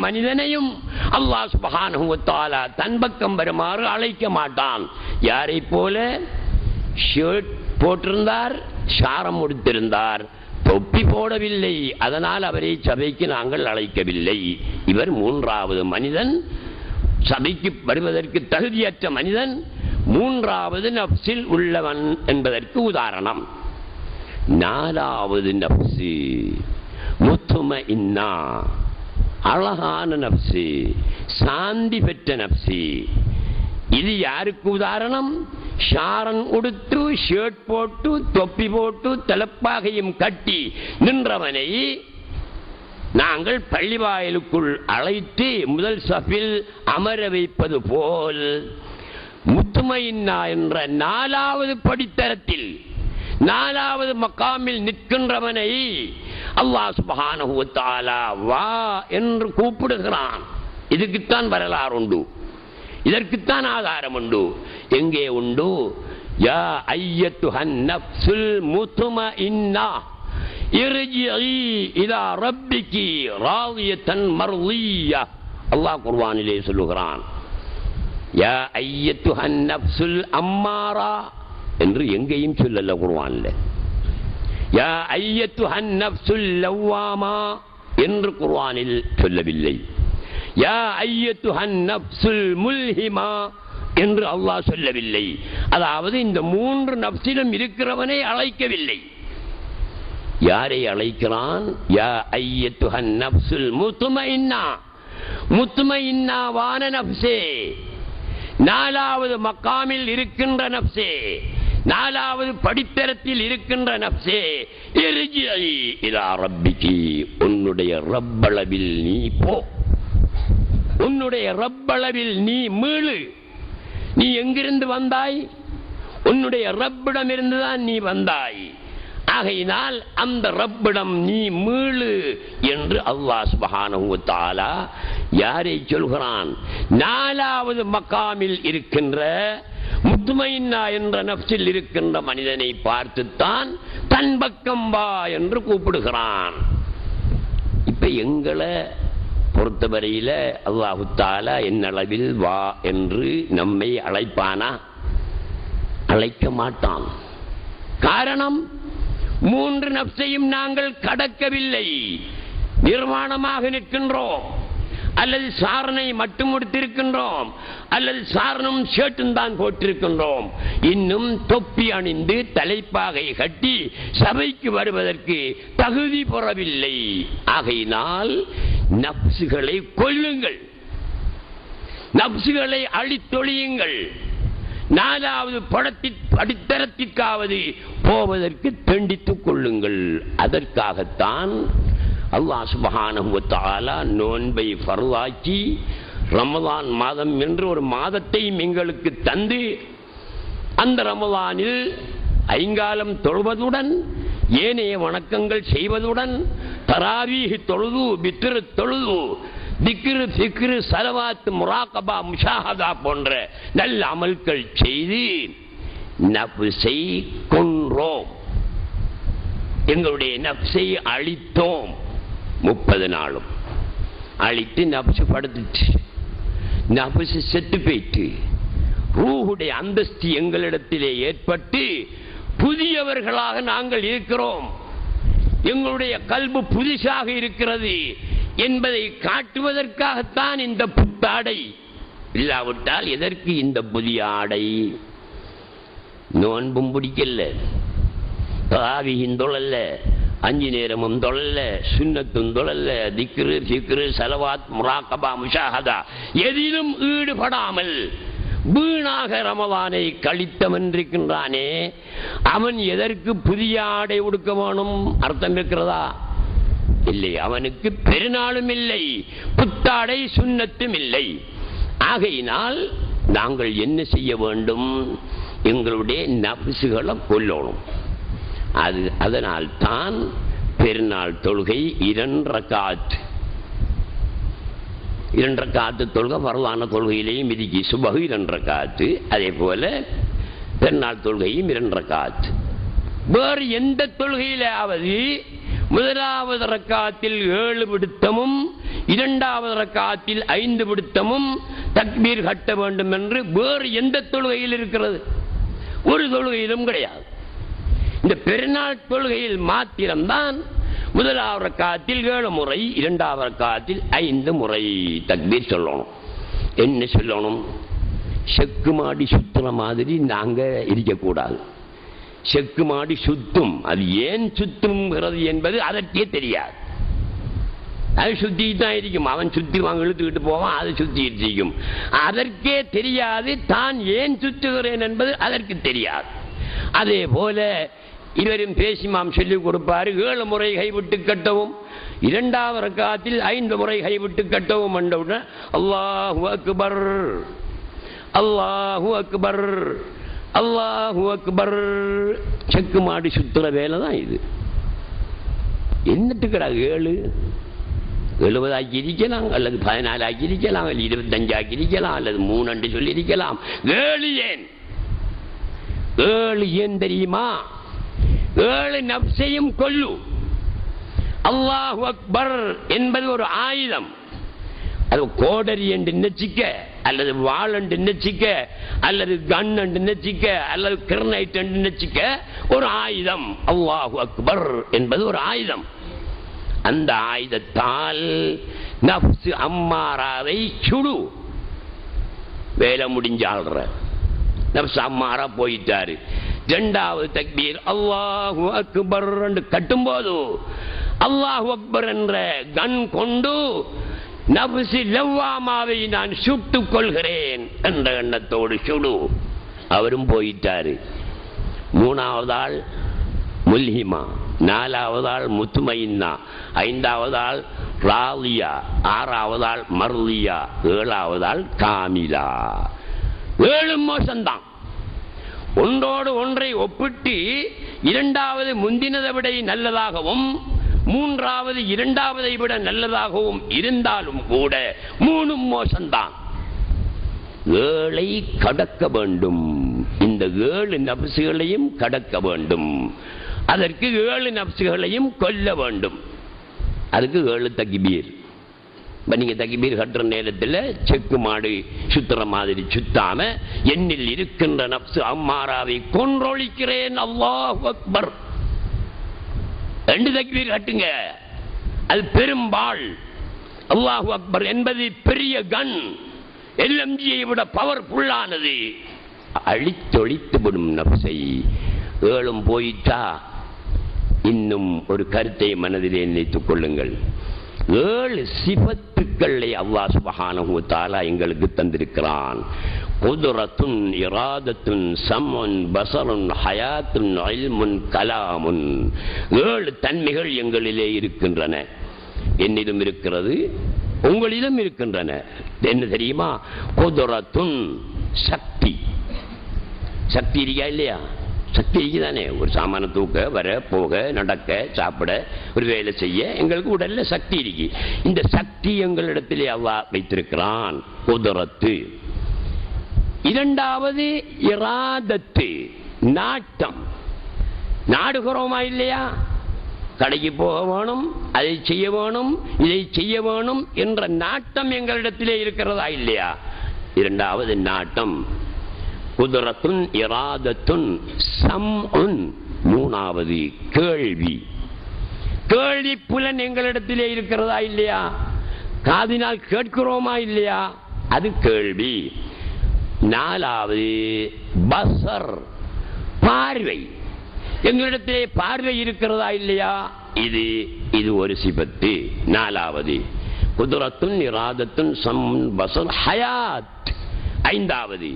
மனிதனையும் அல்லாஹ் சுப்ஹானஹு வ தஆலா தன் பக்கம் வருமாறு அழைக்க மாட்டான். யாரை போல? ஷர்ட் போட்டிருந்தார், சாரம் உடுத்திருந்தார், தொப்பி போடவில்லை, அதனால் அவரை சபைக்கு நாங்கள் அழைக்கவில்லை. இவர் மூன்றாவது மனிதன், சபைக்கு வருவதற்கு தகுதியற்ற மனிதன், மூன்றாவது நப்சில் உள்ளவன் என்பதற்கு உதாரணம். நாலாவது நப்சு முத்துமஇன்னா, அழகான நப்சு, சாந்தி பெற்ற நப்சு. இது யாருக்கு உதாரணம்? ஷாரன் உடுத்து, ஷர்ட் போட்டு, தொப்பி போட்டு, தலப்பாகையும் கட்டி நின்றவனை நாங்கள் பள்ளிவாயலுக்குள் அழைத்து முதல் சஃபில் அமர வைப்பது போல் முத்துமஇன்னா என்ற நாலாவது படித்தரத்தில், நாலாவது மக்காமில் நிற்கின்றவனை அல்லாஹ் சுப்ஹானஹு வ தஆலா வா என்று கூப்பிடுகிறான். இதுக்குத்தான் வரலாறு உண்டு, இதற்குத்தான் ஆதாரம் உண்டு. எங்கே உண்டு? யா அய்யத்துஹன் நஃப்ஸுல் முத்மஇன்னா இர்ஜிஇ இலா ரப்பிகி ராதியத்தன் மர்திய்யா. அல்லாஹ் குர்ஆனிலே சொல்லுகிறான், யா அய்யத்துஹன் நஃப்ஸுல் அம்மாரா என்று எங்கேயும் சொல்லல குர்ஆன்ல. யா அய்யத்துஹன் நஃப்ஸுல் லவ்வாமா என்று குர்ஆனில் சொல்லவில்லை. யா அய்யத்துஹன் நஃப்ஸுல் முல்ஹிமா என்று அல்லாஹ் சொல்லவில்லை. அதாவது இந்த மூன்று நஃப்ஸிலும் இருக்கிறவனை அழைக்கவில்லை. யாரை அழைக்கிறான்? யா அய்யத்துஹன் நஃப்ஸுல் முத்மஇன்னா, முத்மஇன்னாவான நஃப்ஸே, நாலாவது மக்காமில் இருக்கின்ற நஃப்ஸே, நாலாவது படித்தரத்தில் இருக்கின்ற நஃப்ஸே, இர்ஜிஇ இலா ரப்பிகி, உன்னுடைய ரப்பளவில் நீ போ, உன்னுடைய ரப்பளவில் நீ மீளு. நீ எங்கிருந்து வந்தாய்? உன்னுடைய ரப்பிடம் இருந்துதான் நீ வந்தாய். ஆகையினால் அந்த ரப்பிடம் நீ மீளு என்று அல்லாஹ் சுப்ஹானஹு வ தஆலா யாரை சொல்கிறான்? நாலாவது மக்காமில் இருக்கின்ற முத்மஇன்னா என்ற நஃப்ஸில் இருக்கின்ற மனிதனை பார்த்துத்தான் தன் பக்கம் வா என்று கூப்பிடுகிறான். இப்ப எங்களை பொறுத்தவரையில அல்லாஹு தஆலா என்னளவில் வா என்று நம்மை அழைப்பானா? அழைக்க மாட்டான். காரணம், மூன்று நஃப்ஸையும் நாங்கள் கடக்கவில்லை, நிர்வாணமாக நிற்கின்றோம், அல்லது சாரனை மட்டும் முடித்திருக்கின்றோம், அல்லது சாரனும் ஷர்ட்டும் தான் போட்டிருக்கின்றோம். இன்னும் தொப்பி அணிந்து தலைப்பாகை கட்டி சபைக்கு வருவதற்கு தகுதி பெறவில்லை. ஆகையினால் நப்சுகளை கொல்லுங்கள், நப்சுகளை அழித்தொழியுங்கள். நாலாவது படித்தரத்திற்காவது போவதற்கு தண்டித்துக் கொள்ளுங்கள். அதற்காகத்தான் அல்லாஹ் சுப்ஹானஹு வ தஆலா நோன்பை ஃபர்லாக்கி ரமலான் மாதம் என்று ஒரு மாதத்தை எங்களுக்கு தந்து, அந்த ரமலானில் ஐங்காலம் தொழுவதுடன் ஏனைய வணக்கங்கள் செய்வதுடன் தராவீஹ் தொழுது, பித்ர் தொழுது, திக்ரு, ஃபிக்ரு, ஸலவாத், முராகபா, முஷாஹதா போன்ற நல்ல அமல்கள் செய்து நஃப்ஸை கொன்றோம், எங்களுடைய நஃப்ஸை அழித்தோம். 30 நாளும் அழித்து நஃப்ஸ் படுத்துச்சு, நஃப்ஸ் செத்து போயிட்டு, ரூஹுடைய அந்தஸ்து எங்களிடத்திலே ஏற்பட்டு புதியவர்களாக நாங்கள் இருக்கிறோம், எங்களுடைய கல்பு புதிசாக இருக்கிறது என்பதை காட்டுவதற்காகத்தான் இந்த புத்தாடை. இல்லாவிட்டால் எதற்கு இந்த புதிய ஆடை? நோன்பும் பிடிக்கல, தராவீஹும் தொழல்ல, 5 நேரமும் தொழல்ல, சுன்னத்தும் தொழல்ல, திக்ரு, ஃபிக்ரு, ஸலவாத், முராகபா, முஷாஹதா எதிலும் ஈடுபடாமல் வீணாக ரமலானை கழித்தவன் இருக்கின்றானே, அவன் எதற்கு புதிய ஆடை உடுக்க வேணும்? அர்த்தம் இருக்கிறதா? இல்லை. அவனுக்கு பெருநாளும் இல்லை, புத்தாடை சுன்னத்தும் இல்லை. ஆகையினால் நாங்கள் என்ன செய்ய வேண்டும்? எங்களுடைய நஃப்ஸுகளை கொல்லணும். அதனால் தான் பெருநாள் தொழுகை 2 ரக்காத், 2 ரக்காத்து தொழுகை வரலான தொழுகையிலேயும் இதுக்கு சுபஹு 2 ரக்காத்து, அதே போல பெருநாள் தொழுகையும் 2 ரக்காத். வேறு எந்த தொழுகையிலாவது முதலாவது ரக்காத்தில் 7 விடுத்தமும் இரண்டாவது ரக்காத்தில் 5 விடுத்தமும் தக்பீர் கட்ட வேண்டும் என்று வேறு எந்த தொழுகையில் இருக்கிறது? ஒரு தொழுகையிலும் கிடையாது. இந்த பெருநாள் தொழுகையில் மாத்திரம்தான் முதலாவது ரக்காத்தில் 7 முறை, இரண்டாவது ரக்காத்தில் 5 முறை தக்பீர் சொல்லணும். என்ன சொல்லணும்? செக்கு மாடி சுத்துற மாதிரி நாங்க இருக்கக்கூடாது. செக்கு மாடி சுத்தும், அது ஏன் சுத்துங்கிறது என்பது அதற்கே தெரியாது. அது சுத்திட்டு தான் இருக்கும். அவன் சுத்தி வாங்க இழுத்துக்கிட்டு போவான், அது சுத்திட்டு இருக்கும். அதற்கே தெரியாது தான் ஏன் சுற்றுகிறேன் என்பது அதற்கு தெரியாது. அதே போல இருவரும் பேசிமாம் சொல்லிக் கொடுப்பாரு. 7 முறை கைவிட்டு கட்டவும், இரண்டாவது ரக்காத்தில் 5 முறை கைவிட்டு கட்டவும் என்றவுடன் அல்லாஹு அக்பர், அல்லாஹு அக்பர், அல்லாஹு அக்பர். செக்கு மாடி சுத்துற வேலை தான் இது. என்னத்துக்குடா 7? 70 ஆக்கி இருக்கலாம், அல்லது 14 ஆக்கி இருக்கலாம், அல்லது 25 ஆக்கி இருக்கலாம், அல்லது 3 என்று சொல்லி இருக்கலாம். 7 ஏன்? 7 ஏன் தெரியுமா? 7 நப்சையும் கொல்லு. அல்லாஹு அக்பர் என்பது ஒரு ஆயுதம். அது கோடரி என்று நினைச்சிக்க, அல்லது வாள் என்று நினைச்சிக்க, அல்லது கன் என்று நினைச்சிக்க, அல்லது கிரனைட் என்று நினைச்சிக்க, ஒரு ஆயுதம். அல்லாஹு அக்பர் என்பது ஒரு ஆயுதம். அந்த ஆயுதத்தால் நப்சு அம்மாராவை சுடு. வேலை முடிஞ்சாள்ற நப்சு அம்மாரா போயிட்டாரு. இரண்டாவது தக்பீர் அல்லாஹு அக்பர் என்று கட்டும்போது அல்லாஹு அக்பர் என்ற கன் கொண்டு நப்சு லவ்வாமாவை நான் சுட்டுக் கொள்கிறேன் என்ற எண்ணத்தோடு சுடு. அவரும் போயிட்டாரு. மூணாவது ஆள் முல்ஹிமா, நாலாவது ஆள் முத்துமைன்னா, ஐந்தாவது ஆள் ராலியா, ஆறாவது ஆள் மர்லியா, ஏழாவது ஆள் காமிலா. 7 மோசம்தான். ஒன்றோடு ஒன்றை ஒப்பிட்டு இரண்டாவது முந்தினதை விட நல்லதாகவும், மூன்றாவது இரண்டாவதை விட நல்லதாகவும் இருந்தாலும் கூட 3 மோசம்தான். 7 கடக்க வேண்டும். இந்த 7 நப்சுகளையும் கடக்க வேண்டும். அதற்கு 7 நப்சுகளையும் கொல்ல வேண்டும். அதுக்கு 7 தக்பீர். நீங்க தக்பீர் கட்டுற நேரத்தில் செக்கு மாடு சுத்துற மாதிரி சுத்தாம என்னில் இருக்கின்ற நப்சு அம்மாராவை கொன்றொழிக்கிறேன் அல்லாஹு அக்பர் 2 தக்பீர் கட்டுங்க. அது பெரும்பால். அல்லாஹு அக்பர் என்பது பெரிய கன், LMG-யை விட பவர்ஃபுல்லானது. அழித்தொழித்து விடும் நப்சை. 7 போயிட்டா இன்னும் ஒரு கருத்தை மனதிலே நினைத்துக் கொள்ளுங்கள். 7 சிபத்துக்களை அல்லாஹ் சுப்ஹானஹு வ தஆலா எங்களுக்கு தந்திருக்கிறான். குதுரத்துன், இராதத்துன், சம்உன், பஸருன், ஹயாத்துன், இல்முன், கலாமுன். 7 தன்மைகள் எங்களிலே இருக்கின்றன. என்னிலும் இருக்கிறது, உங்களிலும் இருக்கின்றன. என்ன தெரியுமா? குதுரத்துன், சக்தி. சக்தி இருக்கா இல்லையா? சக்தி இருக்குதானே. ஒரு சாமான தூக்க, வர, போக, நடக்க, சாப்பிட, ஒரு வேலை செய்ய எங்களுக்கு உடல்ல சக்தி இருக்கு. இந்த சக்தி எங்களிடத்திலே அல்லாஹ் வைத்திருக்கிறான். குதுரத்து. இரண்டாவது இராதத்து, நாட்டம். நாடுகிறோமா இல்லையா? கடைக்கு போக வேணும், அதை செய்ய வேணும், இதை செய்ய வேணும் என்ற நாட்டம் எங்களிடத்திலே இருக்கிறதா இல்லையா? இரண்டாவது நாட்டம். குதுரத்துன், இராதத்துன், சம்உன். மூணாவது கேள்வி. கேள்வி புலன் எங்களிடத்திலே இருக்கிறதா இல்லையா? காதினால் கேட்கிறோமா இல்லையா? அது கேள்வி. நாலாவது பஸர், பார்வை. எங்களிடத்திலே பார்வை இருக்கிறதா இல்லையா? இது ஒரு சிபத்து. நாலாவது குதுரத்துன், இராதத்துன், சம்உன், பஸர், ஹயாத். ஐந்தாவது